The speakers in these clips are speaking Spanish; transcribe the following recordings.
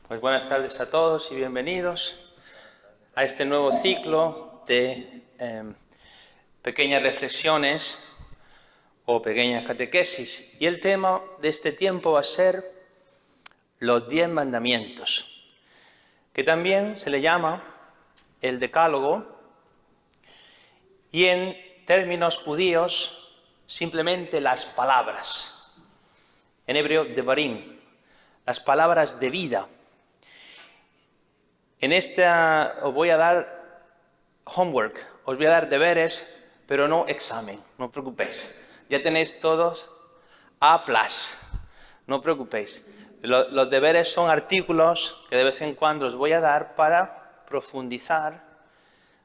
Pues buenas tardes a todos y bienvenidos a este nuevo ciclo de pequeñas reflexiones o pequeñas catequesis. Y el tema de este tiempo va a ser los 10 mandamientos, que también se le llama el Decálogo y en términos judíos simplemente las palabras. En hebreo, devarim, las palabras de vida. En esta os voy a dar homework, os voy a dar deberes, pero no examen, no os preocupéis. Ya tenéis todos A+, no os preocupéis. Los deberes son artículos que de vez en cuando os voy a dar para profundizar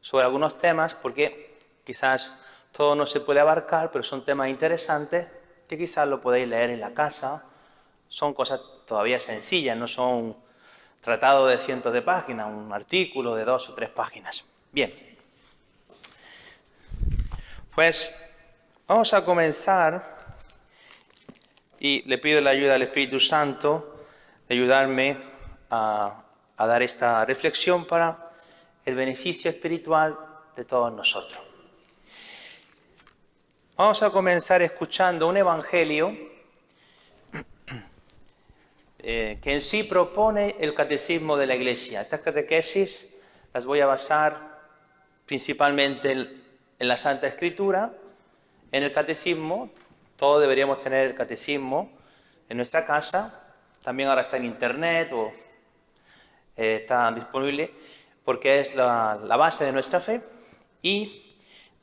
sobre algunos temas, porque quizás todo no se puede abarcar, pero son temas interesantes que quizás lo podéis leer en la casa. Son cosas todavía sencillas, no son tratado de cientos de páginas, un artículo de 2 o 3 páginas. Bien, pues vamos a comenzar y le pido la ayuda al Espíritu Santo de ayudarme a dar esta reflexión para el beneficio espiritual de todos nosotros. Vamos a comenzar escuchando un evangelio que en sí propone el catecismo de la Iglesia. Estas catequesis las voy a basar principalmente en la Santa Escritura, en el catecismo. Todos deberíamos tener el catecismo en nuestra casa. También ahora está en internet o está disponible porque es la base de nuestra fe. Y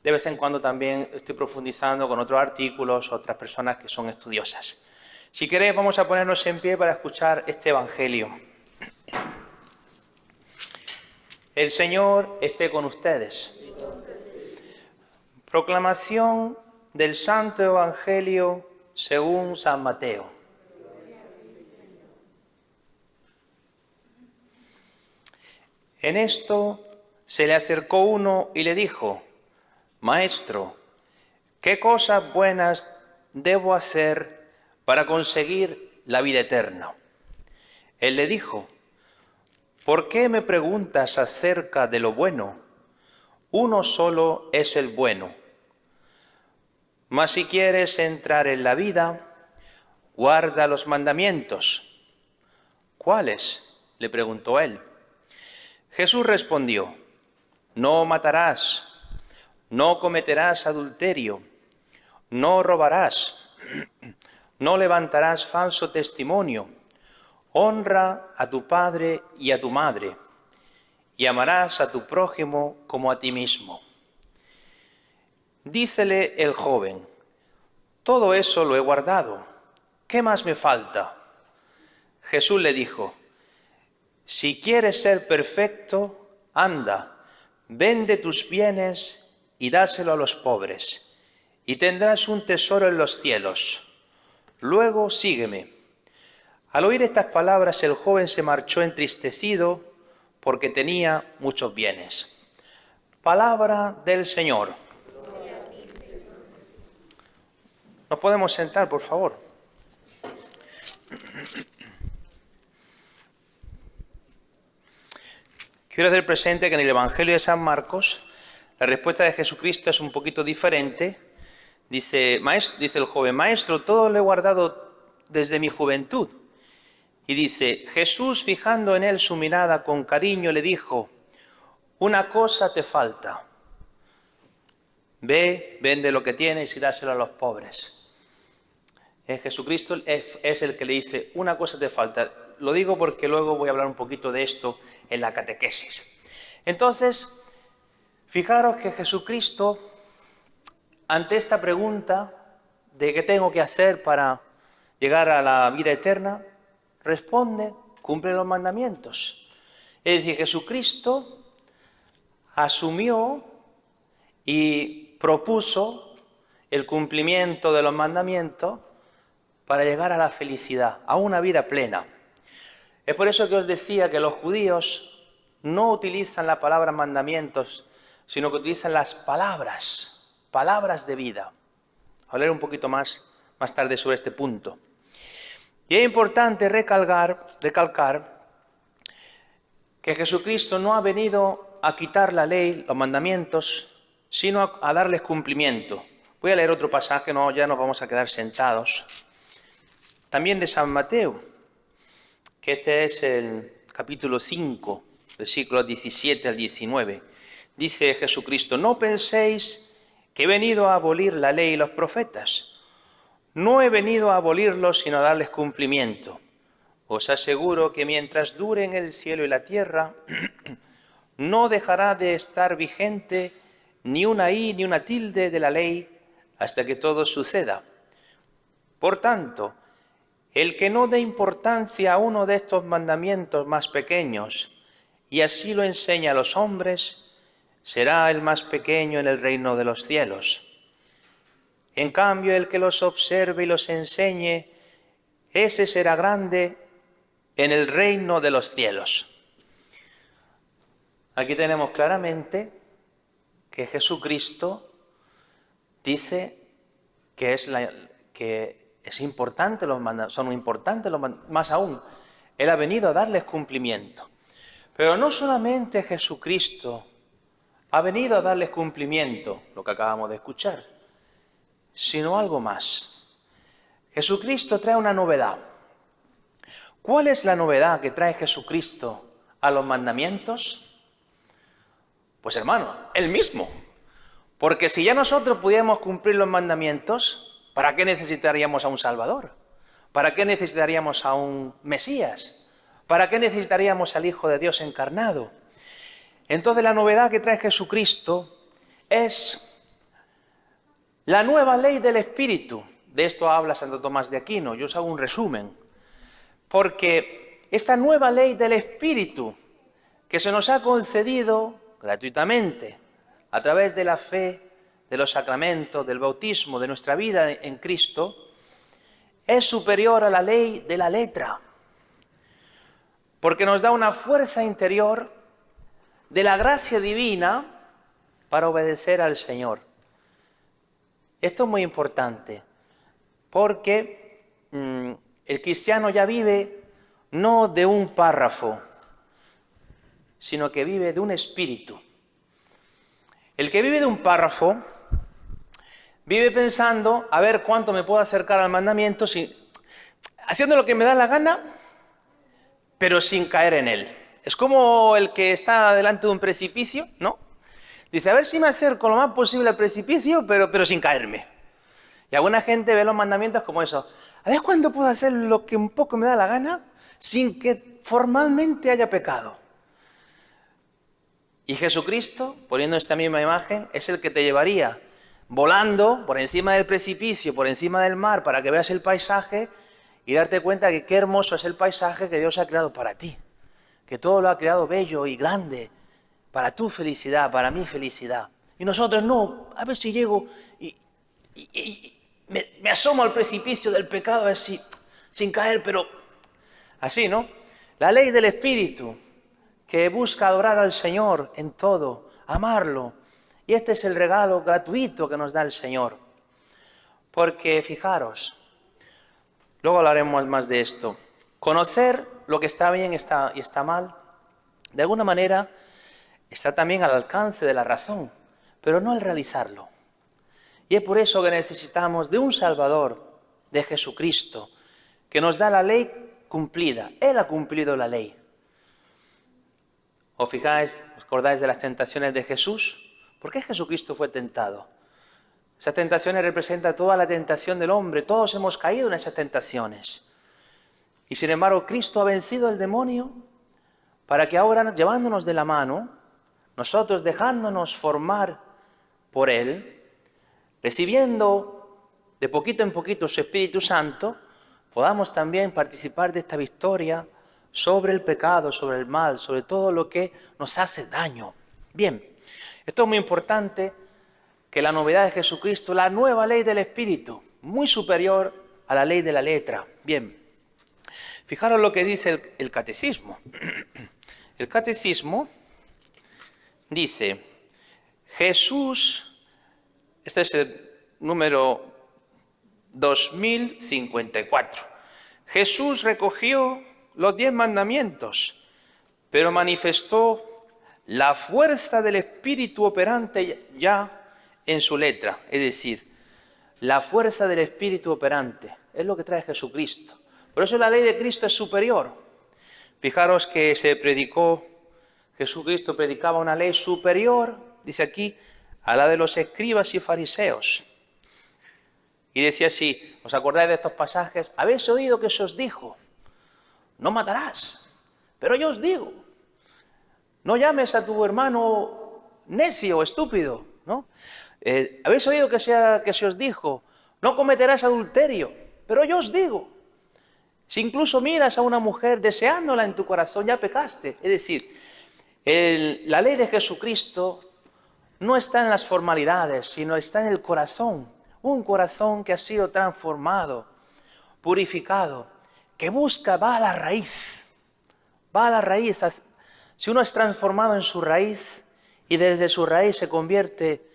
de vez en cuando también estoy profundizando con otros artículos, otras personas que son estudiosas. Si queréis, vamos a ponernos en pie para escuchar este evangelio. El Señor esté con ustedes. Proclamación del Santo Evangelio según San Mateo. En esto se le acercó uno y le dijo: Maestro, ¿qué cosas buenas debo hacer para conseguir la vida eterna? Él le dijo: ¿por qué me preguntas acerca de lo bueno? Uno solo es el bueno. Mas si quieres entrar en la vida, guarda los mandamientos. ¿Cuáles?, le preguntó él. Jesús respondió: no matarás, no cometerás adulterio, no robarás, no levantarás falso testimonio, honra a tu padre y a tu madre, y amarás a tu prójimo como a ti mismo. Dícele el joven: todo eso lo he guardado, ¿qué más me falta? Jesús le dijo: si quieres ser perfecto, anda, vende tus bienes y dáselo a los pobres, y tendrás un tesoro en los cielos. Luego sígueme. Al oír estas palabras, el joven se marchó entristecido porque tenía muchos bienes. Palabra del Señor. ¿Nos podemos sentar, por favor? Quiero hacer presente que en el Evangelio de San Marcos la respuesta de Jesucristo es un poquito diferente. Dice el joven: Maestro, todo lo he guardado desde mi juventud. Y dice: Jesús, fijando en él su mirada con cariño, le dijo: una cosa te falta. Ve, vende lo que tienes y dáselo a los pobres. Jesucristo es el que le dice: una cosa te falta. Lo digo porque luego voy a hablar un poquito de esto en la catequesis. Entonces, fijaros que Jesucristo, ante esta pregunta de qué tengo que hacer para llegar a la vida eterna, responde: cumple los mandamientos. Es decir, Jesucristo asumió y propuso el cumplimiento de los mandamientos para llegar a la felicidad, a una vida plena. Es por eso que os decía que los judíos no utilizan la palabra mandamientos, sino que utilizan las palabras de vida. Hablaré un poquito más tarde sobre este punto. Y es importante recalcar que Jesucristo no ha venido a quitar la ley, los mandamientos, sino a darles cumplimiento. Voy a leer otro pasaje, no, ya nos vamos a quedar sentados. También de San Mateo, que este es el capítulo 5, versículos 17 al 19. Dice Jesucristo: no penséis que he venido a abolir la ley y los profetas. No he venido a abolirlos, sino a darles cumplimiento. Os aseguro que mientras duren el cielo y la tierra, no dejará de estar vigente ni una i ni una tilde de la ley hasta que todo suceda. Por tanto, el que no dé importancia a uno de estos mandamientos más pequeños y así lo enseña a los hombres, será el más pequeño en el reino de los cielos. En cambio, el que los observe y los enseñe, ese será grande en el reino de los cielos. Aquí tenemos claramente que Jesucristo dice que es importante son importantes los mandamientos, más aún, Él ha venido a darles cumplimiento. Pero no solamente Jesucristo ha venido a darles cumplimiento, lo que acabamos de escuchar, sino algo más. Jesucristo trae una novedad. ¿Cuál es la novedad que trae Jesucristo a los mandamientos? Pues hermano, Él mismo. Porque si ya nosotros pudiéramos cumplir los mandamientos, ¿para qué necesitaríamos a un Salvador? ¿Para qué necesitaríamos a un Mesías? ¿Para qué necesitaríamos al Hijo de Dios encarnado? Entonces la novedad que trae Jesucristo es la nueva ley del Espíritu. De esto habla Santo Tomás de Aquino. Yo os hago un resumen. Porque esta nueva ley del Espíritu que se nos ha concedido gratuitamente a través de la fe, de los sacramentos, del bautismo, de nuestra vida en Cristo, es superior a la ley de la letra, porque nos da una fuerza interior de la gracia divina para obedecer al Señor. Esto es muy importante, porque el cristiano ya vive no de un párrafo, sino que vive de un espíritu. El que vive de un párrafo vive pensando a ver cuánto me puedo acercar al mandamiento, haciendo lo que me da la gana, pero sin caer en él. Es como el que está delante de un precipicio, ¿no? Dice, a ver si me acerco lo más posible al precipicio, pero sin caerme. Y alguna gente ve los mandamientos como eso. A ver cuándo puedo hacer lo que un poco me da la gana, sin que formalmente haya pecado. Y Jesucristo, poniendo esta misma imagen, es el que te llevaría volando por encima del precipicio, por encima del mar, para que veas el paisaje y darte cuenta que qué hermoso es el paisaje que Dios ha creado para ti. Que todo lo ha creado bello y grande, para tu felicidad, para mi felicidad. Y nosotros no, a ver si llego y me asomo al precipicio del pecado, a ver si, sin caer, pero así, ¿no? La ley del Espíritu, que busca adorar al Señor en todo, amarlo. Y este es el regalo gratuito que nos da el Señor. Porque, fijaros, luego hablaremos más de esto. Conocer lo que está bien y está mal, de alguna manera, está también al alcance de la razón, pero no al realizarlo. Y es por eso que necesitamos de un Salvador, de Jesucristo, que nos da la ley cumplida. Él ha cumplido la ley. ¿Os acordáis de las tentaciones de Jesús? ¿Por qué Jesucristo fue tentado? Esas tentaciones representan toda la tentación del hombre. Todos hemos caído en esas tentaciones. Y sin embargo, Cristo ha vencido al demonio para que ahora, llevándonos de la mano, nosotros dejándonos formar por Él, recibiendo de poquito en poquito su Espíritu Santo, podamos también participar de esta victoria sobre el pecado, sobre el mal, sobre todo lo que nos hace daño. Bien, esto es muy importante, que la novedad de Jesucristo, la nueva ley del Espíritu, muy superior a la ley de la letra. Bien, fijaros lo que dice el catecismo. El catecismo dice, Jesús, este es el número 2054, Jesús recogió los 10 mandamientos pero manifestó la fuerza del Espíritu operante ya en su letra. Es decir, la fuerza del Espíritu operante es lo que trae Jesucristo. Por eso la ley de Cristo es superior. Fijaros que Jesucristo predicaba una ley superior, dice aquí, a la de los escribas y fariseos. Y decía así, ¿os acordáis de estos pasajes? Habéis oído que se os dijo, no matarás, pero yo os digo, no llames a tu hermano necio o estúpido, ¿no? Habéis oído que se os dijo, no cometerás adulterio, pero yo os digo, si incluso miras a una mujer deseándola en tu corazón, ya pecaste. Es decir, la ley de Jesucristo no está en las formalidades, sino está en el corazón. Un corazón que ha sido transformado, purificado, que va a la raíz. Va a la raíz. Si uno es transformado en su raíz y desde su raíz se convierte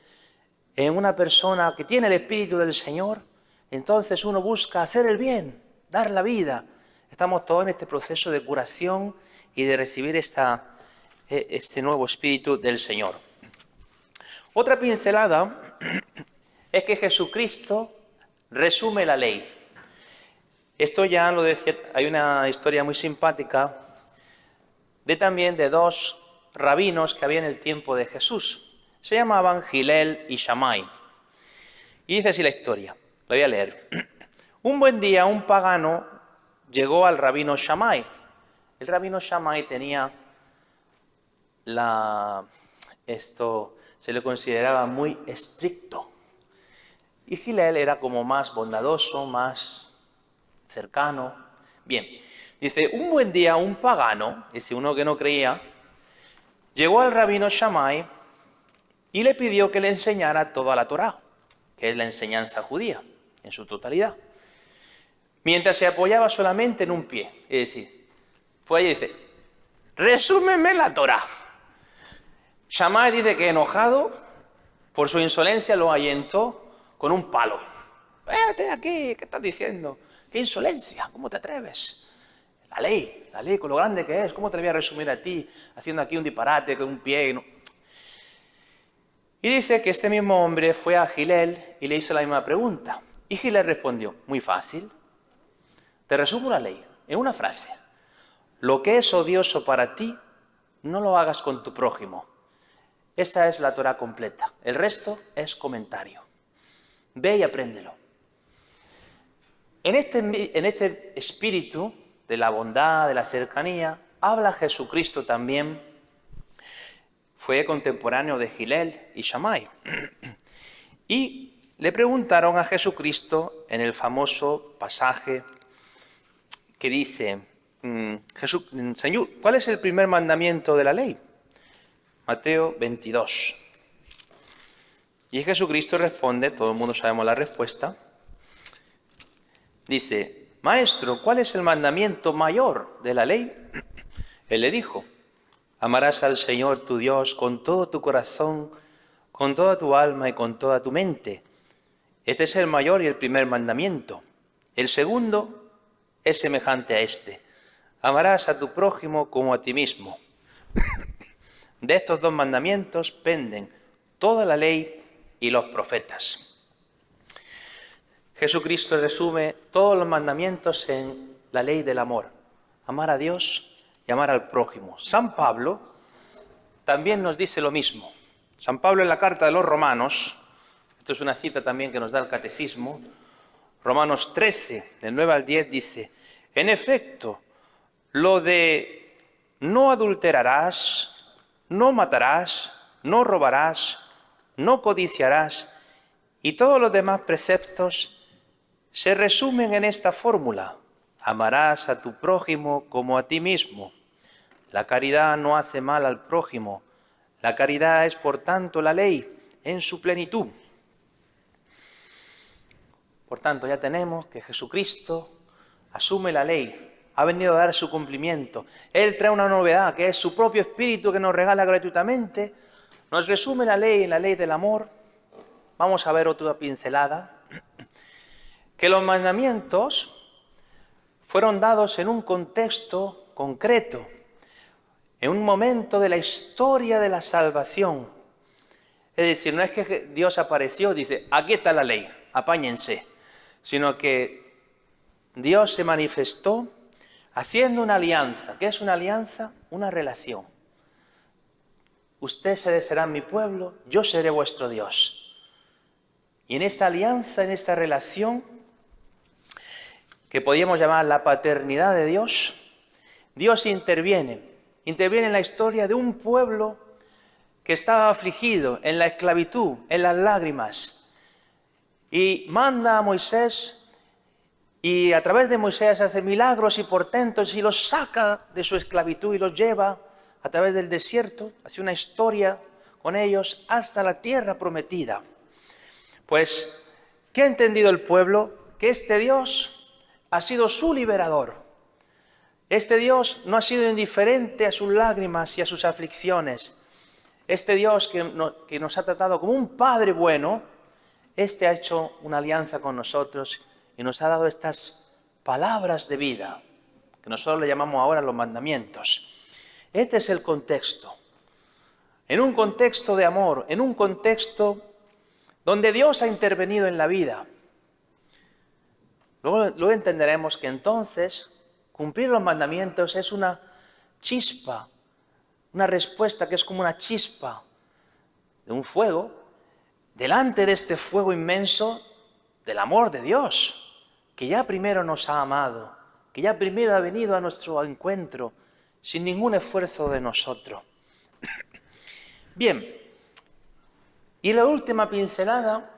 en una persona que tiene el Espíritu del Señor, entonces uno busca hacer el bien, dar la vida. Estamos todos en este proceso de curación y de recibir este nuevo Espíritu del Señor. Otra pincelada es que Jesucristo resume la ley. Esto ya lo decía, hay una historia muy simpática también de dos rabinos que había en el tiempo de Jesús. Se llamaban Gilel y Shammai. Y dice así la historia, la voy a leer. Un buen día un pagano llegó al rabino Shammai. El rabino Shammai tenía se le consideraba muy estricto. Y Gilel era como más bondadoso, más cercano. Bien, dice, un buen día un pagano, dice uno que no creía, llegó al rabino Shammai y le pidió que le enseñara toda la Torá, que es la enseñanza judía, en su totalidad. Mientras se apoyaba solamente en un pie. Es decir, fue allí y dice, resúmeme la Torá. Shammai dice que enojado por su insolencia lo ahuyentó con un palo. Vete de aquí, ¿qué estás diciendo? ¡Qué insolencia! ¿Cómo te atreves? La ley, con lo grande que es, ¿cómo te la voy a resumir a ti haciendo aquí un disparate con un pie? No. Y dice que este mismo hombre fue a Gilel y le hizo la misma pregunta. Y Gilel respondió, muy fácil, te resumo la ley en una frase. Lo que es odioso para ti, no lo hagas con tu prójimo. Esta es la Torá completa. El resto es comentario. Ve y apréndelo. En este espíritu de la bondad, de la cercanía, habla Jesucristo también. Fue contemporáneo de Gilel y Shammai. Y le preguntaron a Jesucristo en el famoso pasaje que dice, Señor, ¿cuál es el primer mandamiento de la ley? Mateo 22. Y Jesucristo responde, todo el mundo sabemos la respuesta, dice, Maestro, ¿cuál es el mandamiento mayor de la ley? Él le dijo, amarás al Señor tu Dios con todo tu corazón, con toda tu alma y con toda tu mente. Este es el mayor y el primer mandamiento. El segundo es semejante a este. Amarás a tu prójimo como a ti mismo. De estos dos mandamientos penden toda la ley y los profetas. Jesucristo resume todos los mandamientos en la ley del amor. Amar a Dios y amar al prójimo. San Pablo también nos dice lo mismo. San Pablo en la carta de los Romanos, esto es una cita también que nos da el Catecismo, Romanos 13, del 9 al 10 dice, en efecto, lo de no adulterarás, no matarás, no robarás, no codiciarás y todos los demás preceptos se resumen en esta fórmula. Amarás a tu prójimo como a ti mismo. La caridad no hace mal al prójimo. La caridad es, por tanto, la ley en su plenitud. Por tanto, ya tenemos que Jesucristo asume la ley. Ha venido a dar su cumplimiento. Él trae una novedad, que es su propio Espíritu que nos regala gratuitamente. Nos resume la ley en la ley del amor. Vamos a ver otra pincelada. Que los mandamientos fueron dados en un contexto concreto. en un momento de la historia de la salvación. Es decir, no es que Dios apareció y dice, aquí está la ley, apáñense, sino que Dios se manifestó haciendo una alianza. ¿Qué es una alianza? Una relación. Ustedes serán mi pueblo, yo seré vuestro Dios. Y en esta alianza, en esta relación, que podríamos llamar la paternidad de Dios, Dios interviene en la historia de un pueblo que estaba afligido en la esclavitud, en las lágrimas, y manda a Moisés, y a través de Moisés hace milagros y portentos y los saca de su esclavitud y los lleva a través del desierto, hace una historia con ellos hasta la tierra prometida. Pues, ¿qué ha entendido el pueblo? Que este Dios ha sido su liberador. Este Dios no ha sido indiferente a sus lágrimas y a sus aflicciones. Este Dios que nos ha tratado como un Padre bueno, este ha hecho una alianza con nosotros y nos ha dado estas palabras de vida, que nosotros le llamamos ahora los mandamientos. Este es el contexto. En un contexto de amor, en un contexto donde Dios ha intervenido en la vida. Luego entenderemos que entonces cumplir los mandamientos es una chispa, una respuesta que es como una chispa de un fuego, delante de este fuego inmenso del amor de Dios, que ya primero nos ha amado, que ya primero ha venido a nuestro encuentro, sin ningún esfuerzo de nosotros. Bien, y la última pincelada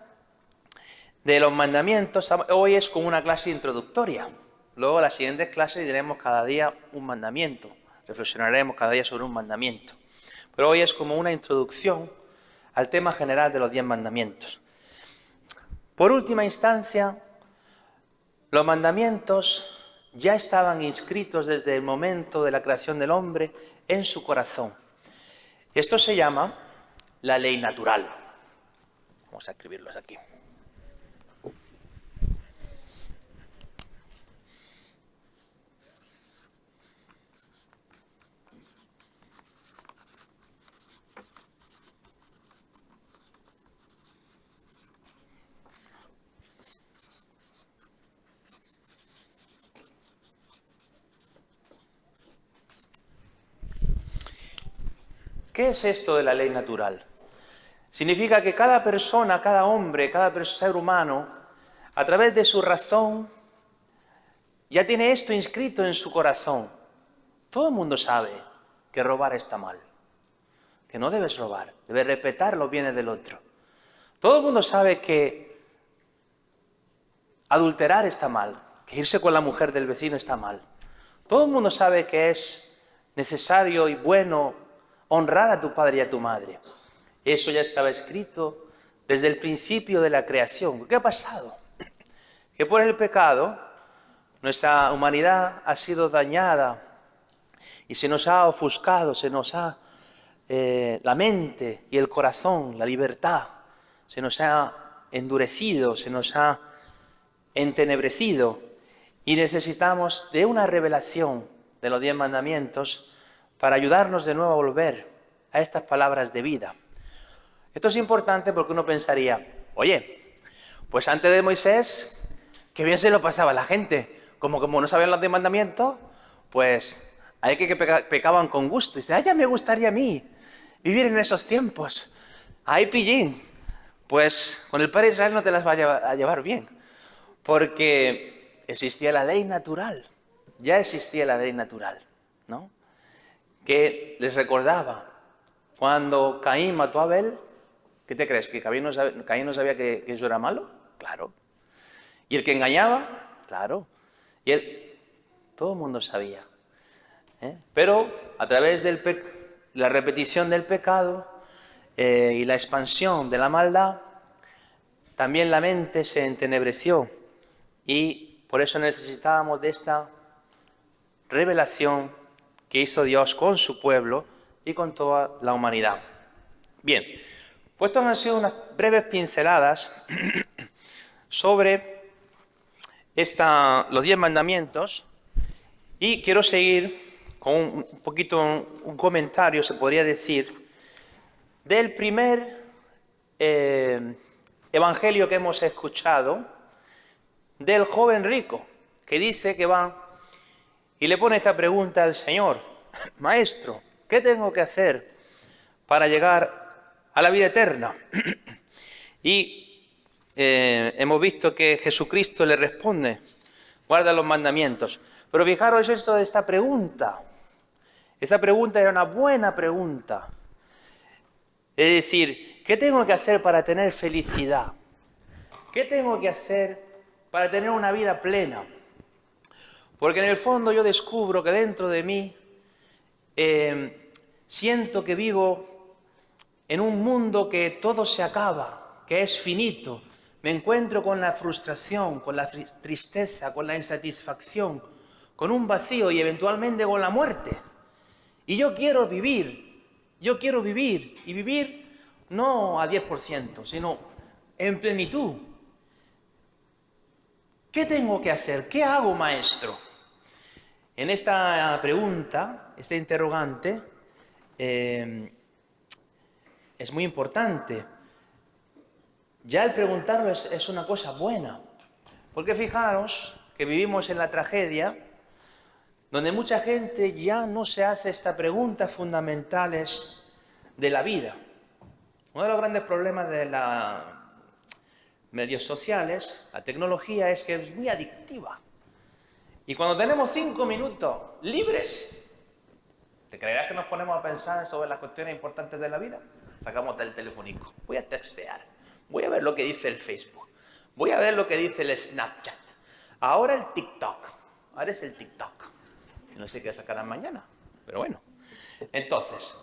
de los mandamientos, hoy es como una clase introductoria. Luego, las siguientes clases diremos cada día un mandamiento, reflexionaremos cada día sobre un mandamiento. Pero hoy es como una introducción al tema general de los 10 mandamientos. Por última instancia, los mandamientos ya estaban inscritos desde el momento de la creación del hombre en su corazón. Esto se llama la ley natural. Vamos a escribirlos aquí. ¿Qué es esto de la ley natural? Significa que cada persona, cada hombre, cada ser humano, a través de su razón, ya tiene esto inscrito en su corazón. Todo el mundo sabe que robar está mal, que no debes robar, debes respetar los bienes del otro. Todo el mundo sabe que adulterar está mal, que irse con la mujer del vecino está mal. Todo el mundo sabe que es necesario y bueno honrar a tu padre y a tu madre. Eso ya estaba escrito desde el principio de la creación. ¿Qué ha pasado? Que por el pecado nuestra humanidad ha sido dañada y se nos ha ofuscado, se nos ha la mente y el corazón, la libertad, se nos ha endurecido, se nos ha entenebrecido y necesitamos de una revelación de los 10 mandamientos para ayudarnos de nuevo a volver a estas palabras de vida. Esto es importante porque uno pensaría, oye, pues antes de Moisés, qué bien se lo pasaba a la gente. Como no sabían los 10 mandamientos, pues hay que pecaban con gusto. Y dice, ya me gustaría a mí vivir en esos tiempos. Ay, pillín, pues con el Padre Israel no te las va a llevar bien. Porque existía la ley natural, ya existía la ley natural, ¿no? Que les recordaba, cuando Caín mató a Abel, ¿qué te crees? ¿Que Caín no sabía que eso era malo? Claro. ¿Y el que engañaba? Claro. Y todo el mundo sabía. Pero a través de la repetición del pecado y la expansión de la maldad, también la mente se entenebreció. Y por eso necesitábamos de esta revelación que hizo Dios con su pueblo y con toda la humanidad. Bien, pues estas han sido unas breves pinceladas sobre los 10 mandamientos y quiero seguir con un poquito un comentario, se podría decir, del primer evangelio que hemos escuchado, del joven rico, que dice que va y le pone esta pregunta al Señor: Maestro, ¿qué tengo que hacer para llegar a la vida eterna? Y hemos visto que Jesucristo le responde: guarda los mandamientos. Pero fijaros esto de esta pregunta. Esta pregunta era una buena pregunta. Es decir, ¿qué tengo que hacer para tener felicidad? ¿Qué tengo que hacer para tener una vida plena? Porque en el fondo yo descubro que dentro de mí siento que vivo en un mundo que todo se acaba, que es finito. Me encuentro con la frustración, con la tristeza, con la insatisfacción, con un vacío y eventualmente con la muerte. Y yo quiero vivir, y vivir no a 10%, sino en plenitud. ¿Qué tengo que hacer? ¿Qué hago, maestro? En esta pregunta, este interrogante, es muy importante. Ya el preguntarlo es una cosa buena, porque fijaros que vivimos en la tragedia, donde mucha gente ya no se hace estas preguntas fundamentales de la vida. Uno de los grandes problemas de los medios sociales, la tecnología, es que es muy adictiva. Y cuando tenemos 5 minutos libres, ¿te creerás que nos ponemos a pensar sobre las cuestiones importantes de la vida? Sacamos del telefónico. Voy a textear. Voy a ver lo que dice el Facebook. Voy a ver lo que dice el Snapchat. Ahora el TikTok. Ahora es el TikTok. No sé qué sacarán mañana, pero bueno. Entonces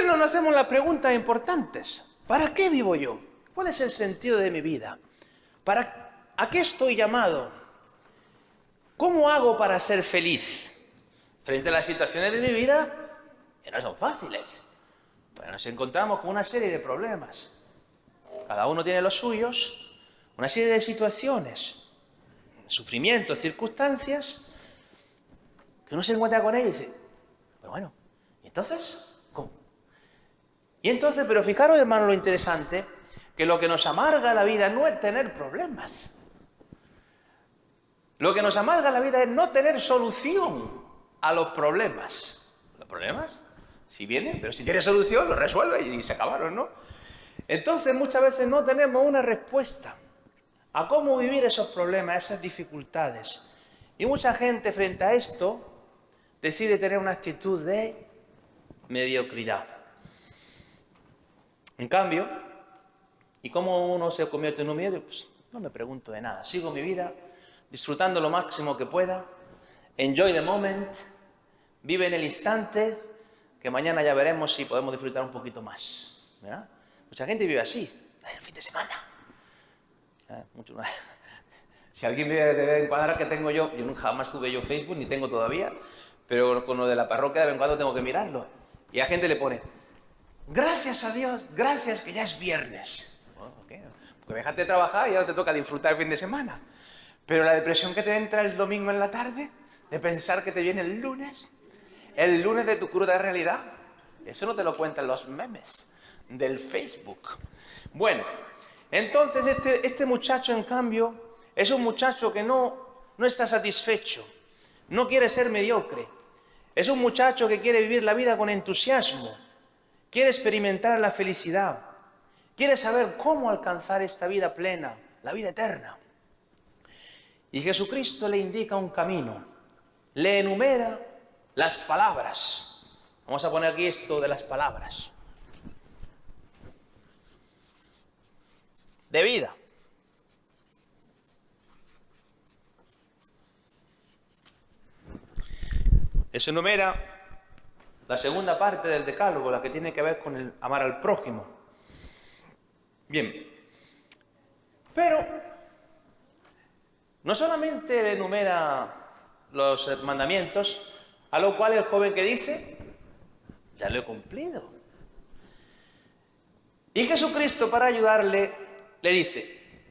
no nos hacemos las preguntas importantes. ¿Para qué vivo yo? ¿Cuál es el sentido de mi vida? ¿A qué estoy llamado? ¿Cómo hago para ser feliz? Frente a las situaciones de mi vida, que no son fáciles. Pues nos encontramos con una serie de problemas. Cada uno tiene los suyos, una serie de situaciones, sufrimientos, circunstancias, que uno se encuentra con ellas y dice, pero bueno, ¿y entonces? ¿Cómo? Pero fijaros, hermano, lo interesante, que lo que nos amarga la vida no es tener problemas. Lo que nos amarga la vida es no tener solución a los problemas. ¿Los problemas? Si vienen, pero si tiene solución, lo resuelve y se acabaron, ¿no? Entonces muchas veces no tenemos una respuesta a cómo vivir esos problemas, esas dificultades. Y mucha gente frente a esto decide tener una actitud de mediocridad. En cambio, ¿y cómo uno se convierte en un medio? Pues no me pregunto de nada. Sigo mi vida disfrutando lo máximo que pueda. Enjoy the moment. Vive en el instante, que mañana ya veremos si podemos disfrutar un poquito más. ¿Verdad? Mucha gente vive así, el fin de semana. Si alguien vive de vez en cuando que tengo yo jamás tuve yo Facebook, ni tengo todavía, pero con lo de la parroquia de vez en cuando tengo que mirarlo. Y a gente le pone, gracias a Dios, gracias que ya es viernes. Okay. Porque déjate de trabajar y ahora te toca disfrutar el fin de semana. Pero la depresión que te entra el domingo en la tarde, de pensar que te viene el lunes de tu cruda realidad, eso no te lo cuentan los memes del Facebook. Bueno, entonces este muchacho, en cambio, es un muchacho que no está satisfecho, no quiere ser mediocre. Es un muchacho que quiere vivir la vida con entusiasmo, quiere experimentar la felicidad, quiere saber cómo alcanzar esta vida plena, la vida eterna. Y Jesucristo le indica un camino, le enumera las palabras. Vamos a poner aquí esto de las palabras. De vida. Eso enumera la segunda parte del decálogo, la que tiene que ver con el amar al prójimo. Bien, pero no solamente enumera los mandamientos, a lo cual el joven que dice, ya lo he cumplido. Y Jesucristo, para ayudarle, le dice,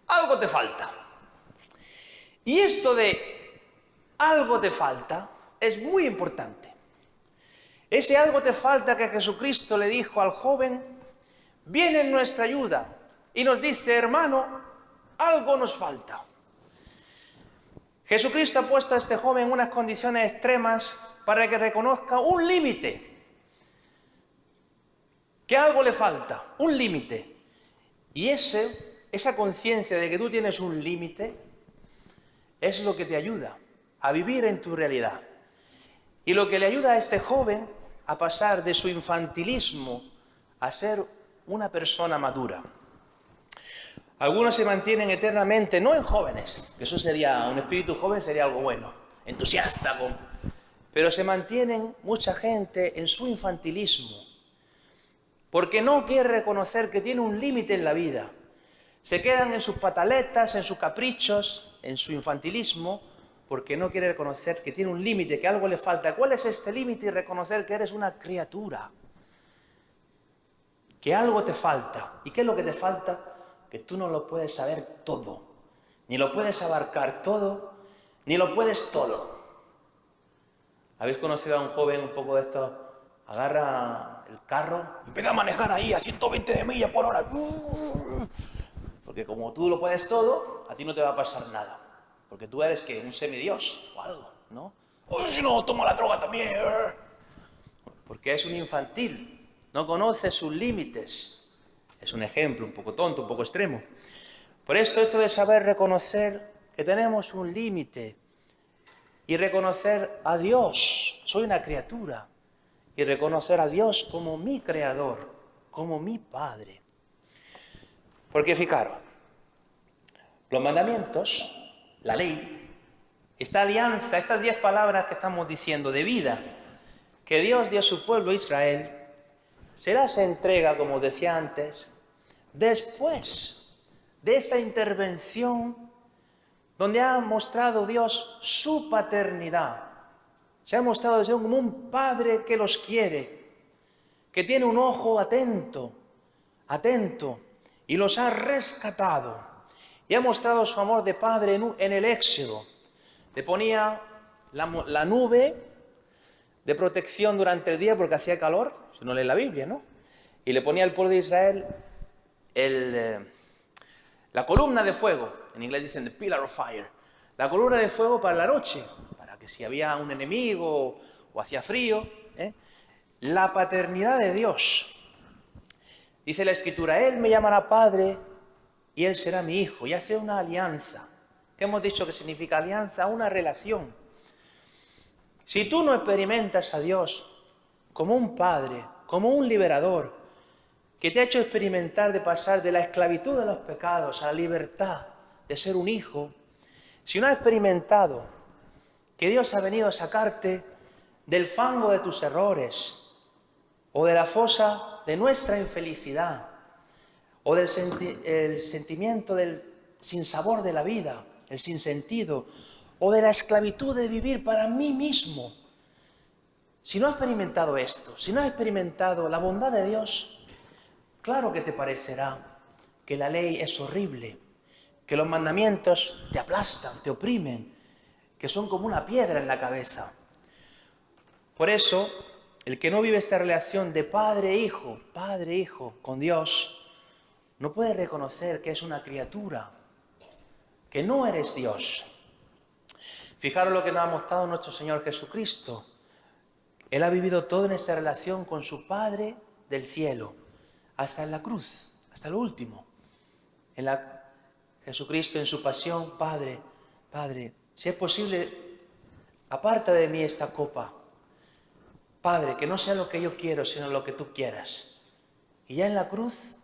algo te falta. Y esto de algo te falta, es muy importante. Ese algo te falta que Jesucristo le dijo al joven, viene en nuestra ayuda y nos dice, hermano, algo nos falta. Jesucristo ha puesto a este joven en unas condiciones extremas para que reconozca un límite, que algo le falta, un límite. Y esa conciencia de que tú tienes un límite es lo que te ayuda a vivir en tu realidad. Y lo que le ayuda a este joven a pasar de su infantilismo a ser una persona madura. Algunos se mantienen eternamente, no en jóvenes, que eso sería, un espíritu joven sería algo bueno, entusiasta, pero se mantienen mucha gente en su infantilismo, porque no quiere reconocer que tiene un límite en la vida. Se quedan en sus pataletas, en sus caprichos, en su infantilismo, porque no quiere reconocer que tiene un límite, que algo le falta. ¿Cuál es este límite? Y reconocer que eres una criatura, que algo te falta. ¿Y qué es lo que te falta? Que tú no lo puedes saber todo, ni lo puedes abarcar todo, ni lo puedes todo. ¿Habéis conocido a un joven un poco de esto? Agarra el carro, empieza a manejar ahí a 120 de millas por hora. Porque como tú lo puedes todo, a ti no te va a pasar nada. Porque tú eres, ¿qué? Un semidios o algo, ¿no? O si no, toma la droga también. Porque es un infantil, no conoce sus límites. Es un ejemplo un poco tonto, un poco extremo. Por esto de saber reconocer que tenemos un límite y reconocer a Dios, soy una criatura, y reconocer a Dios como mi creador, como mi Padre. Porque fijaros, los mandamientos, la ley, esta alianza, estas 10 palabras que estamos diciendo de vida que Dios dio a su pueblo Israel, se las entrega, como decía antes, después de esta intervención donde ha mostrado Dios su paternidad. Se ha mostrado Dios como un padre que los quiere, que tiene un ojo atento, y los ha rescatado. Y ha mostrado su amor de padre en el Éxodo. Le ponía la nube de protección durante el día porque hacía calor, si no lee la Biblia, ¿no? Y le ponía al pueblo de Israel la columna de fuego, en inglés dicen the pillar of fire, la columna de fuego para la noche, para que si había un enemigo o hacía frío, la paternidad de Dios. Dice la Escritura, Él me llamará Padre y Él será mi Hijo, y hace una alianza. ¿Qué hemos dicho que significa alianza? Una relación. Si tú no experimentas a Dios como un Padre, como un liberador, que te ha hecho experimentar de pasar de la esclavitud de los pecados a la libertad de ser un hijo, si no has experimentado que Dios ha venido a sacarte del fango de tus errores o de la fosa de nuestra infelicidad o del sentimiento del sinsabor de la vida, el sinsentido, o de la esclavitud de vivir para mí mismo, si no has experimentado esto, si no has experimentado la bondad de Dios, claro que te parecerá que la ley es horrible, que los mandamientos te aplastan, te oprimen, que son como una piedra en la cabeza. Por eso, el que no vive esta relación de padre-hijo con Dios, no puede reconocer que es una criatura, que no eres Dios. Fijaros lo que nos ha mostrado nuestro Señor Jesucristo. Él ha vivido todo en esa relación con su Padre del cielo, hasta en la cruz, hasta lo último. Jesucristo en su pasión, Padre, si es posible, aparta de mí esta copa. Padre, que no sea lo que yo quiero, sino lo que tú quieras. Y ya en la cruz,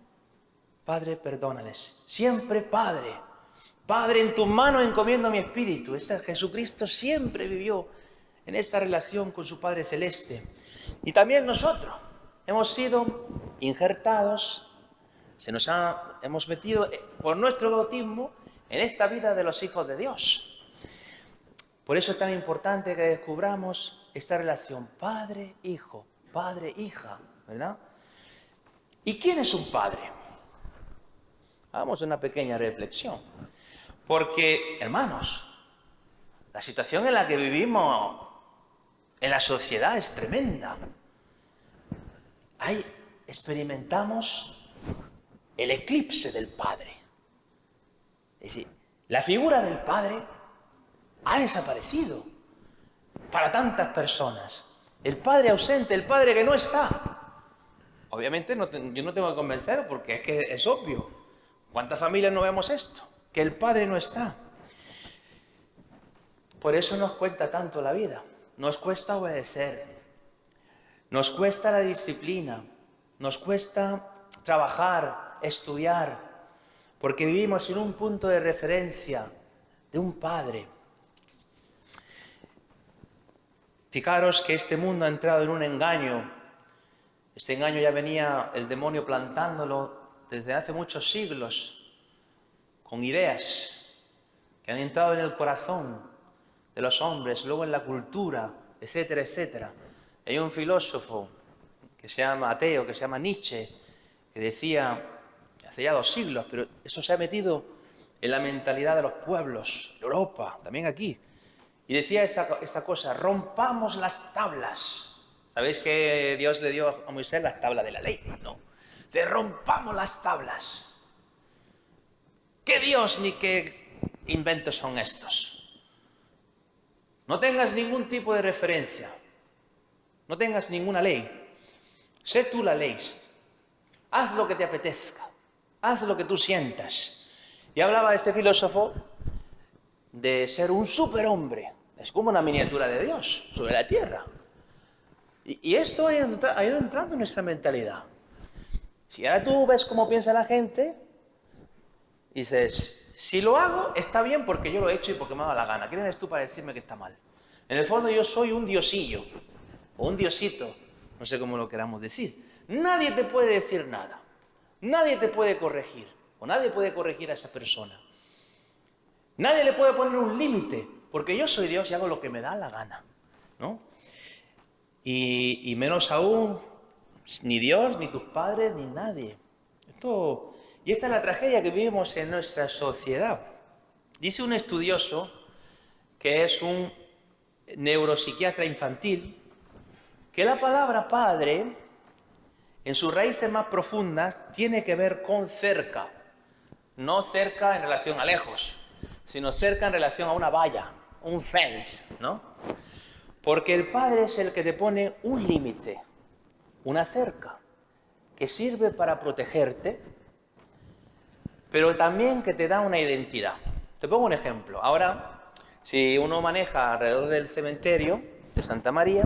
Padre, perdónales. Siempre Padre, en tus manos encomiendo mi espíritu. Jesucristo siempre vivió en esta relación con su Padre Celeste. Y también nosotros hemos sido injertados, hemos metido por nuestro bautismo en esta vida de los hijos de Dios. Por eso es tan importante que descubramos esta relación padre-hijo, padre-hija, ¿verdad? ¿Y quién es un padre? Hagamos una pequeña reflexión. Porque, hermanos, La situación en la que vivimos en la sociedad es tremenda. Ahí experimentamos el eclipse del Padre. Es decir, la figura del Padre ha desaparecido para tantas personas. El Padre ausente, el Padre que no está. Obviamente yo no tengo que convencer porque es que es obvio. ¿Cuántas familias no vemos esto? Que el Padre no está. Por eso nos cuesta tanto la vida. Nos cuesta obedecer. Nos cuesta la disciplina. Nos cuesta trabajar, estudiar. Porque vivimos en un punto de referencia de un Padre. Fijaros que este mundo ha entrado en un engaño. Este engaño ya venía el demonio plantándolo desde hace muchos siglos, con ideas que han entrado en el corazón de los hombres, luego en la cultura, etcétera, etcétera. Hay un filósofo que se llama ateo, que se llama Nietzsche, que decía, hace ya 2 siglos, pero eso se ha metido en la mentalidad de los pueblos, de Europa, también aquí. Y decía esta cosa, rompamos las tablas. ¿Sabéis que Dios le dio a Moisés las tablas de la ley? No. De rompamos las tablas. ¿Qué Dios ni qué inventos son estos? No tengas ningún tipo de referencia. No tengas ninguna ley. Sé tú la ley. Haz lo que te apetezca. Haz lo que tú sientas. Y hablaba este filósofo de ser un superhombre. Es como una miniatura de Dios sobre la tierra. Y esto ha ido entrando en nuestra mentalidad. Si ahora tú ves cómo piensa la gente, dices, si lo hago, está bien porque yo lo he hecho y porque me ha dado la gana. ¿Quién eres tú para decirme que está mal? En el fondo yo soy un diosillo, o un diosito, no sé cómo lo queramos decir. Nadie te puede decir nada. Nadie te puede corregir, o nadie puede corregir a esa persona. Nadie le puede poner un límite, porque yo soy Dios y hago lo que me da la gana, ¿no? Y menos aún, ni Dios, ni tus padres, ni nadie. Y esta es la tragedia que vivimos en nuestra sociedad. Dice un estudioso, que es un neuropsiquiatra infantil, que la palabra padre, en sus raíces más profundas, tiene que ver con cerca. No cerca en relación a lejos, sino cerca en relación a una valla, un fence, ¿no? Porque el Padre es el que te pone un límite, una cerca, que sirve para protegerte, pero también que te da una identidad. Te pongo un ejemplo. Ahora, si uno maneja alrededor del cementerio de Santa María,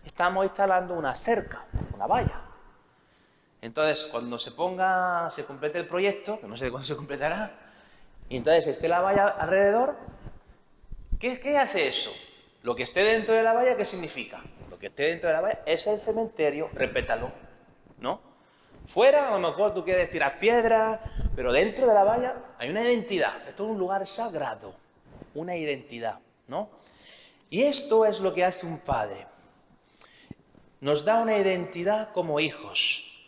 estamos instalando una cerca, una valla. Entonces, cuando se complete el proyecto, que no sé cuándo se completará, y entonces esté la valla alrededor, ¿qué hace eso? Lo que esté dentro de la valla, ¿qué significa? Lo que esté dentro de la valla es el cementerio, respétalo, ¿no? Fuera, a lo mejor tú quieres tirar piedras, pero dentro de la valla hay una identidad. Esto es un lugar sagrado, una identidad, ¿no? Y esto es lo que hace un padre. Nos da una identidad como hijos.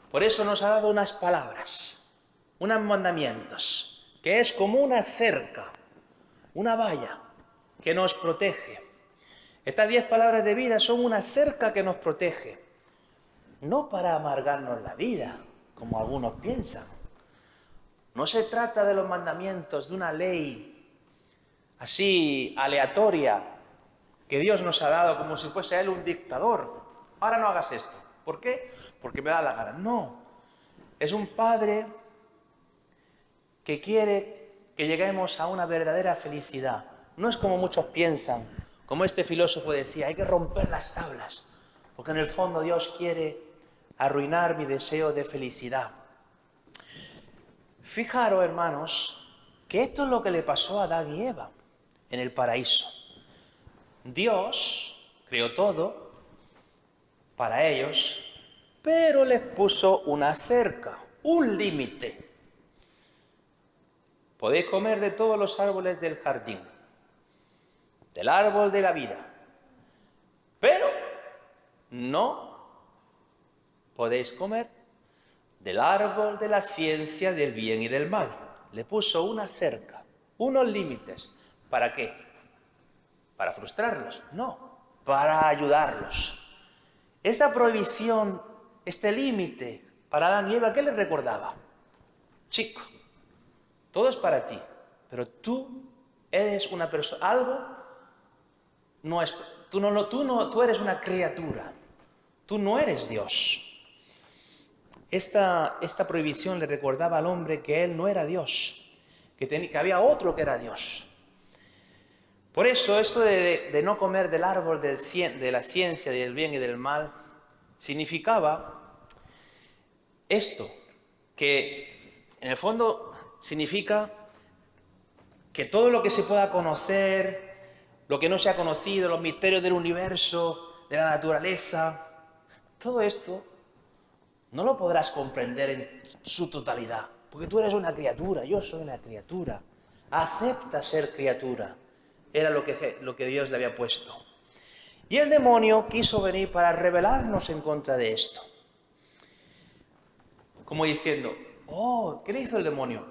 Por eso nos ha dado unas palabras, unos mandamientos, que es como una cerca, una valla que nos protege. Estas 10 palabras de vida son una cerca que nos protege. No para amargarnos la vida, como algunos piensan. No se trata de los mandamientos, de una ley así aleatoria que Dios nos ha dado como si fuese Él un dictador. Ahora no hagas esto. ¿Por qué? Porque me da la gana. No. Es un Padre que quiere que lleguemos a una verdadera felicidad. No es como muchos piensan, como este filósofo decía, hay que romper las tablas, porque en el fondo Dios quiere arruinar mi deseo de felicidad. Fijaros, hermanos, que esto es lo que le pasó a Adán y Eva en el paraíso. Dios creó todo para ellos, pero les puso una cerca, un límite. Podéis comer de todos los árboles del jardín, del árbol de la vida, pero no podéis comer del árbol de la ciencia del bien y del mal. Le puso una cerca, unos límites. ¿Para qué? para frustrarlos, no, para ayudarlos. Esta prohibición, este límite para Adán y Eva, ¿qué les recordaba? Chico, todo es para ti, pero tú eres una persona, algo no es, tú eres una criatura, tú no eres Dios. Esta prohibición le recordaba al hombre que él no era Dios, que había otro que era Dios. Por eso esto de no comer del árbol de la ciencia del bien y del mal significaba esto, que en el fondo significa que todo lo que se pueda conocer, lo que no se ha conocido, los misterios del universo, de la naturaleza, todo esto no lo podrás comprender en su totalidad, porque tú eres una criatura, yo soy una criatura. Acepta ser criatura, era lo que Dios le había puesto. Y el demonio quiso venir para rebelarnos en contra de esto. Como diciendo, ¿qué le hizo el demonio?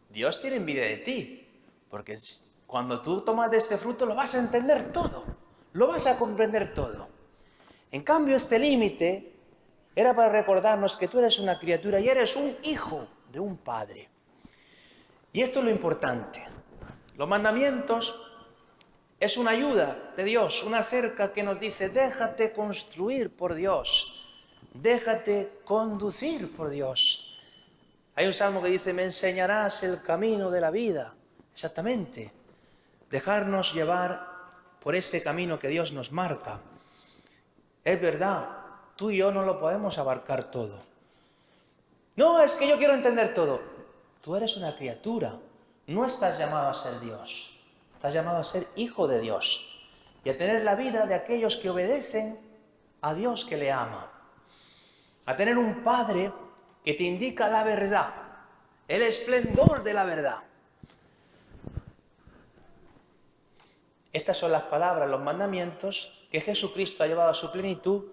Dios tiene envidia de ti, porque cuando tú tomas de este fruto lo vas a entender todo, lo vas a comprender todo. En cambio, este límite era para recordarnos que tú eres una criatura y eres un hijo de un padre. Y esto es lo importante. Los mandamientos es una ayuda de Dios, una cerca que nos dice, déjate construir por Dios, déjate conducir por Dios. Hay un salmo que dice, me enseñarás el camino de la vida. Exactamente. Dejarnos llevar por este camino que Dios nos marca. Es verdad, tú y yo no lo podemos abarcar todo. No, es que yo quiero entender todo. Tú eres una criatura, no estás llamado a ser Dios. Estás llamado a ser hijo de Dios y a tener la vida de aquellos que obedecen a Dios que le ama. A tener un Padre que te indica la verdad, el esplendor de la verdad. Estas son las palabras, los mandamientos que Jesucristo ha llevado a su plenitud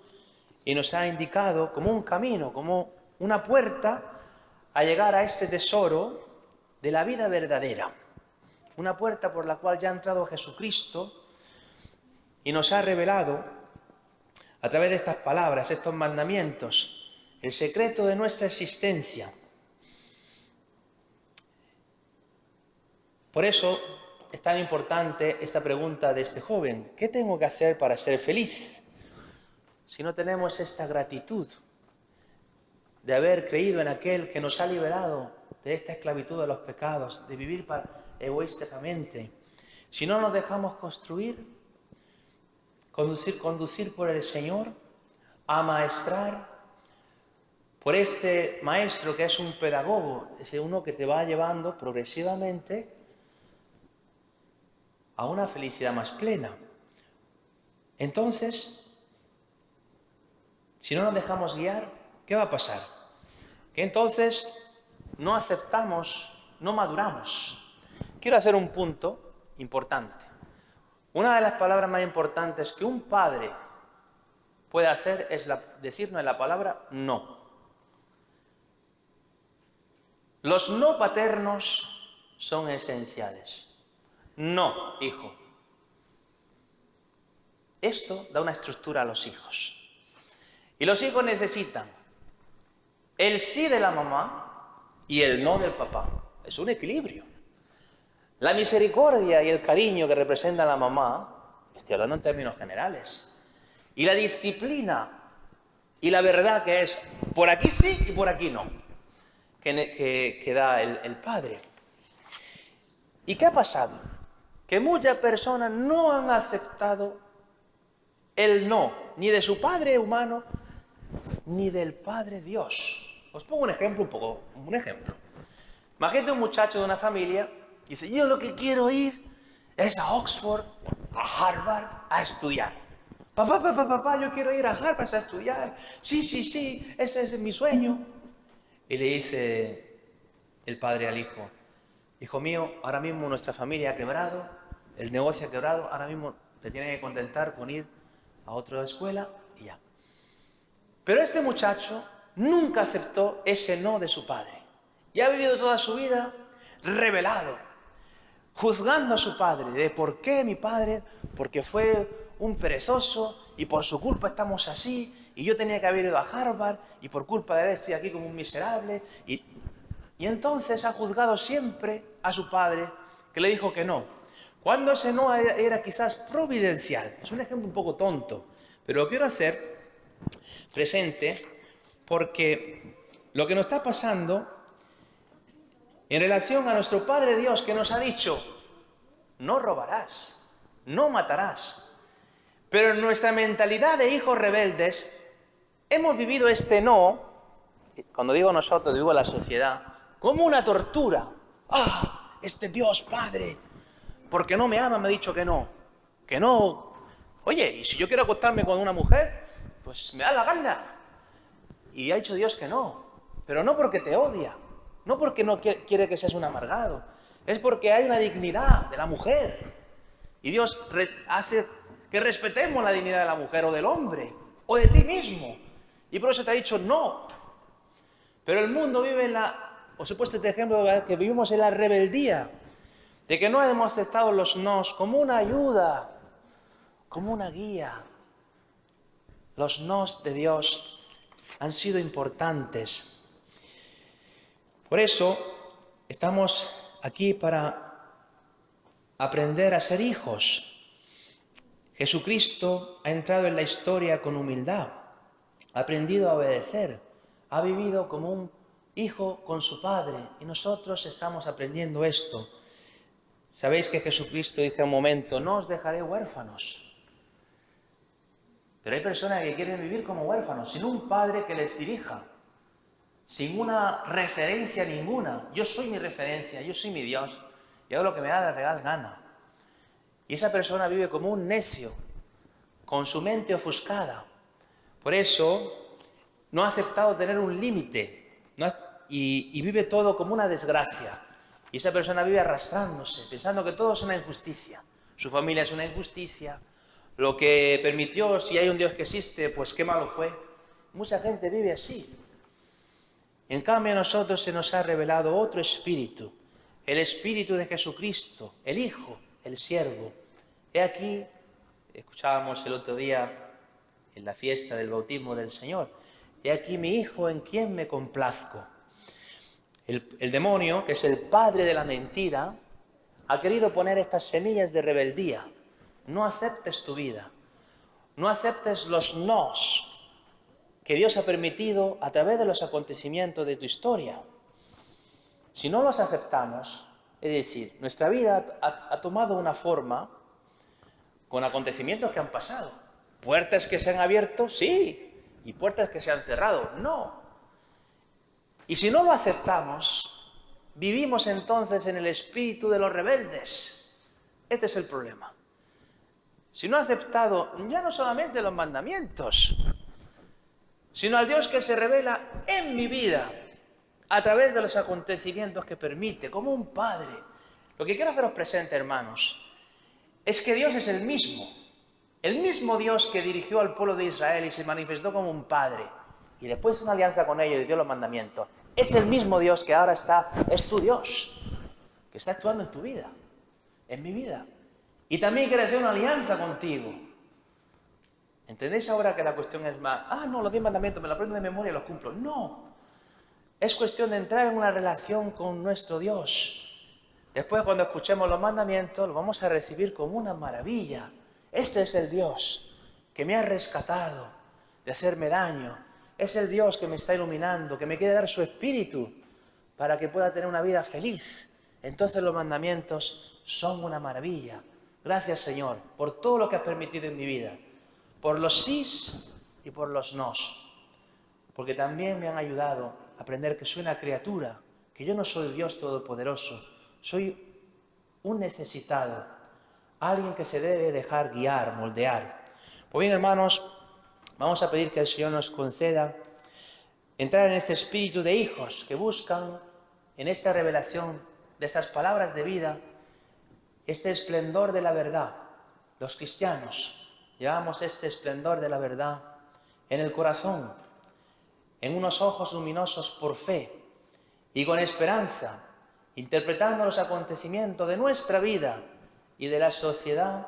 y nos ha indicado como un camino, como una puerta a llegar a este tesoro de la vida verdadera. Una puerta por la cual ya ha entrado Jesucristo y nos ha revelado a través de estas palabras, estos mandamientos, el secreto de nuestra existencia. Por eso es tan importante esta pregunta de este joven. ¿Qué tengo que hacer para ser feliz? Si no tenemos esta gratitud de haber creído en aquel que nos ha liberado de esta esclavitud de los pecados, de vivir egoísticamente, si no nos dejamos conducir por el Señor, amaestrar por este maestro que es un pedagogo, es uno que te va llevando progresivamente a una felicidad más plena. Entonces, si no nos dejamos guiar, ¿qué va a pasar? Que entonces no aceptamos, no maduramos. Quiero hacer un punto importante. Una de las palabras más importantes que un padre puede hacer es decirnos la palabra no. Los no paternos son esenciales. No, hijo. Esto da una estructura a los hijos. Y los hijos necesitan el sí de la mamá y el no del papá. Es un equilibrio. La misericordia y el cariño que representa la mamá, estoy hablando en términos generales, y la disciplina y la verdad que es por aquí sí y por aquí no, que da el padre. ¿Y qué ha pasado? Que muchas personas no han aceptado el no, ni de su padre humano, ni del Padre Dios. Os pongo un ejemplo, un ejemplo. Imagínate un muchacho de una familia y dice, yo lo que quiero ir es a Oxford, a Harvard, a estudiar. Papá, yo quiero ir a Harvard a estudiar. Sí, ese es mi sueño. Y le dice el padre al hijo, hijo mío, ahora mismo nuestra familia ha quebrado, el negocio ha quebrado, ahora mismo te tienes que contentar con ir a otra escuela y ya. Pero este muchacho nunca aceptó ese no de su padre. Y ha vivido toda su vida rebelado, juzgando a su padre, de por qué mi padre, porque fue un perezoso y por su culpa estamos así, y yo tenía que haber ido a Harvard y por culpa de él estoy aquí como un miserable. Y entonces ha juzgado siempre a su padre, que le dijo que no. Cuando ese no era quizás providencial. Es un ejemplo un poco tonto, pero lo quiero hacer presente porque lo que nos está pasando en relación a nuestro Padre Dios, que nos ha dicho: no robarás, no matarás. Pero en nuestra mentalidad de hijos rebeldes hemos vivido este no, cuando digo nosotros, digo la sociedad, como una tortura. ¡Ah! Este Dios Padre, porque no me ama, me ha dicho que no. Que no. Oye, y si yo quiero acostarme con una mujer, pues me da la gana. Y ha dicho Dios que no. Pero no porque te odia, no porque no quiere que seas un amargado. Es porque hay una dignidad de la mujer. Y Dios hace que respetemos la dignidad de la mujer o del hombre o de ti mismo. Y por eso te ha dicho no. Pero el mundo vive en os he puesto este ejemplo, que vivimos en la rebeldía, de que no hemos aceptado los nos como una ayuda, como una guía. Los nos de Dios han sido importantes. Por eso estamos aquí para aprender a ser hijos. Jesucristo ha entrado en la historia con humildad, ha aprendido a obedecer, ha vivido como un hijo con su padre, y nosotros estamos aprendiendo esto. Sabéis que Jesucristo dice un momento: no os dejaré huérfanos. Pero hay personas que quieren vivir como huérfanos, sin un padre que les dirija, sin una referencia ninguna. Yo soy mi referencia, yo soy mi Dios, y hago lo que me da la real gana. Y esa persona vive como un necio, con su mente ofuscada. Por eso no ha aceptado tener un límite, y vive todo como una desgracia. Y esa persona vive arrastrándose, pensando que todo es una injusticia. Su familia es una injusticia. Lo que permitió, si hay un Dios que existe, pues qué malo fue. Mucha gente vive así. En cambio a nosotros se nos ha revelado otro espíritu, el espíritu de Jesucristo, el Hijo, el Siervo. He aquí, escuchábamos el otro día en la fiesta del bautismo del Señor: he aquí mi Hijo en quien me complazco. El demonio, que es el padre de la mentira, ha querido poner estas semillas de rebeldía. No aceptes tu vida, no aceptes los nos que Dios ha permitido a través de los acontecimientos de tu historia. Si no los aceptamos, es decir, nuestra vida ha tomado una forma con acontecimientos que han pasado. Puertas que se han abierto, sí, y puertas que se han cerrado, no. Y si no lo aceptamos, vivimos entonces en el espíritu de los rebeldes. Este es el problema. Si no he aceptado ya no solamente los mandamientos, sino al Dios que se revela en mi vida a través de los acontecimientos que permite, como un padre. Lo que quiero haceros presente, hermanos, es que Dios es el mismo Dios que dirigió al pueblo de Israel y se manifestó como un padre, y después hizo una alianza con ellos y dio los mandamientos. Es el mismo Dios que ahora es tu Dios, que está actuando en tu vida, en mi vida. Y también quiere hacer una alianza contigo. ¿Entendéis ahora que la cuestión es más, no, los 10 mandamientos me los aprendo de memoria y los cumplo? No. Es cuestión de entrar en una relación con nuestro Dios. Después, cuando escuchemos los mandamientos, los vamos a recibir como una maravilla. Este es el Dios que me ha rescatado de hacerme daño. Es el Dios que me está iluminando, que me quiere dar su espíritu para que pueda tener una vida feliz. Entonces los mandamientos son una maravilla. Gracias, Señor, por todo lo que has permitido en mi vida, por los sís y por los nos, porque también me han ayudado a aprender que soy una criatura, que yo no soy Dios todopoderoso, soy un necesitado, alguien que se debe dejar guiar, moldear. Pues bien, hermanos, vamos a pedir que el Señor nos conceda entrar en este espíritu de hijos que buscan en esta revelación de estas palabras de vida, este esplendor de la verdad. Los cristianos llevamos este esplendor de la verdad en el corazón, en unos ojos luminosos por fe y con esperanza, interpretando los acontecimientos de nuestra vida y de la sociedad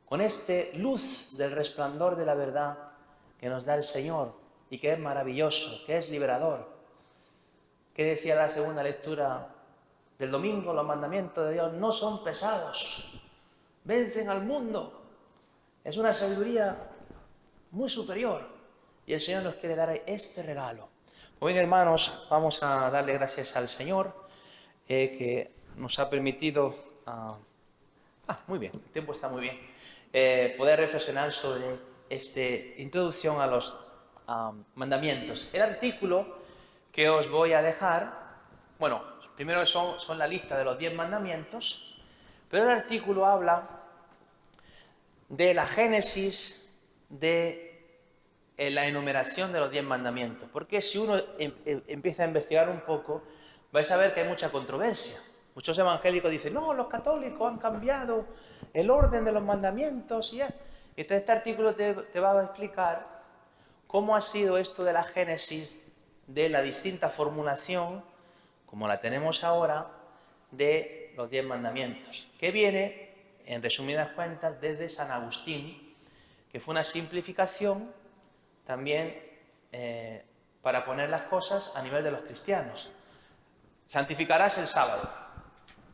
con este luz del resplandor de la verdad que nos da el Señor y que es maravilloso, que es liberador. ¿Qué decía la segunda lectura del domingo? Los mandamientos de Dios no son pesados, vencen al mundo. Es una sabiduría muy superior y el Señor nos quiere dar este regalo. Muy bien, hermanos, vamos a darle gracias al Señor que nos ha permitido... muy bien, el tiempo está muy bien. Poder reflexionar sobre esta introducción a los mandamientos. El artículo que os voy a dejar, bueno, primero son la lista de los 10 mandamientos, pero el artículo habla de la génesis de la enumeración de los 10 mandamientos, porque si uno empieza a investigar un poco, vais a ver que hay mucha controversia. Muchos evangélicos dicen, no, los católicos han cambiado el orden de los mandamientos. Y entonces este artículo te va a explicar cómo ha sido esto de la génesis, de la distinta formulación, como la tenemos ahora, de los 10 mandamientos, que viene, en resumidas cuentas, desde San Agustín, que fue una simplificación también para poner las cosas a nivel de los cristianos. Santificarás el sábado.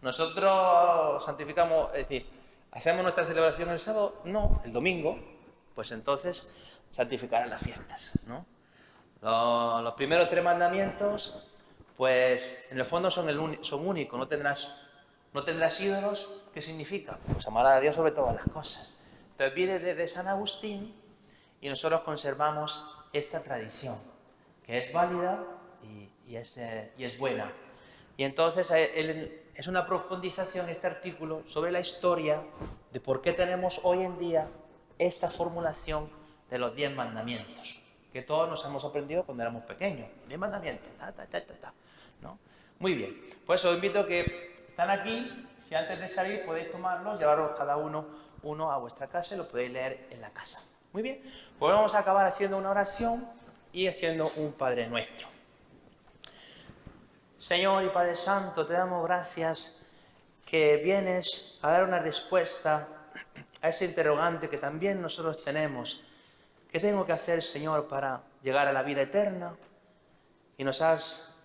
Nosotros santificamos, es decir, ¿hacemos nuestra celebración el sábado? No, el domingo. Pues entonces santificarán las fiestas, ¿no? Los primeros 3 mandamientos, pues en el fondo son únicos. No tendrás ídolos. ¿Qué significa? Pues amar a Dios sobre todas las cosas. Entonces viene desde San Agustín y nosotros conservamos esta tradición, que es válida y es buena. Y entonces es una profundización este artículo sobre la historia de por qué tenemos hoy en día esta formulación de los 10 mandamientos, que todos nos hemos aprendido cuando éramos pequeños. 10 mandamientos, ¿no? Muy bien, pues os invito a que están aquí, si antes de salir podéis tomarlos, llevaros cada uno a vuestra casa y lo podéis leer en la casa. Muy bien, pues vamos a acabar haciendo una oración y haciendo un Padre Nuestro. Señor y Padre Santo, te damos gracias que vienes a dar una respuesta a ese interrogante que también nosotros tenemos. ¿Qué tengo que hacer, Señor, para llegar a la vida eterna? Y nos has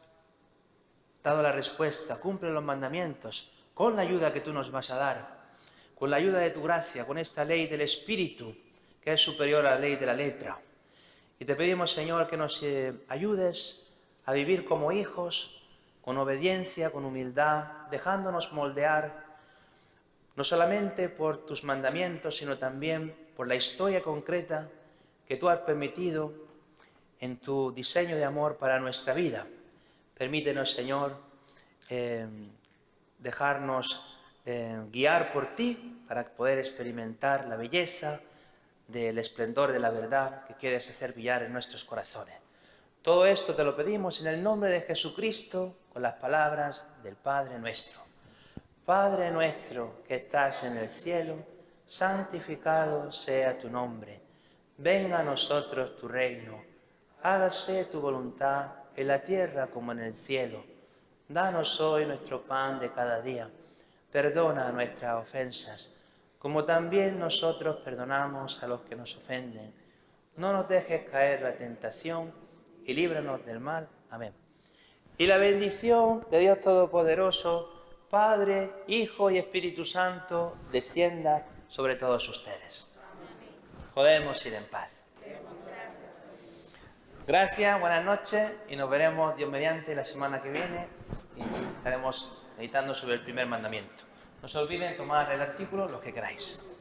dado la respuesta. Cumple los mandamientos con la ayuda que tú nos vas a dar, con la ayuda de tu gracia, con esta ley del Espíritu, que es superior a la ley de la letra. Y te pedimos, Señor, que nos ayudes a vivir como hijos, con obediencia, con humildad, dejándonos moldear, no solamente por tus mandamientos, sino también por la historia concreta que tú has permitido en tu diseño de amor para nuestra vida. Permítenos, Señor, dejarnos guiar por ti para poder experimentar la belleza del esplendor de la verdad que quieres hacer brillar en nuestros corazones. Todo esto te lo pedimos en el nombre de Jesucristo, con las palabras del Padre nuestro. Padre nuestro que estás en el cielo, santificado sea tu nombre. Venga a nosotros tu reino. Hágase tu voluntad en la tierra como en el cielo. Danos hoy nuestro pan de cada día. Perdona nuestras ofensas, como también nosotros perdonamos a los que nos ofenden. No nos dejes caer en la tentación y líbranos del mal. Amén. Y la bendición de Dios Todopoderoso, Padre, Hijo y Espíritu Santo, descienda sobre todos ustedes. Podemos ir en paz. Gracias, buenas noches y nos veremos, Dios mediante, la semana que viene y estaremos meditando sobre el primer mandamiento. No se olviden tomar el artículo, lo que queráis.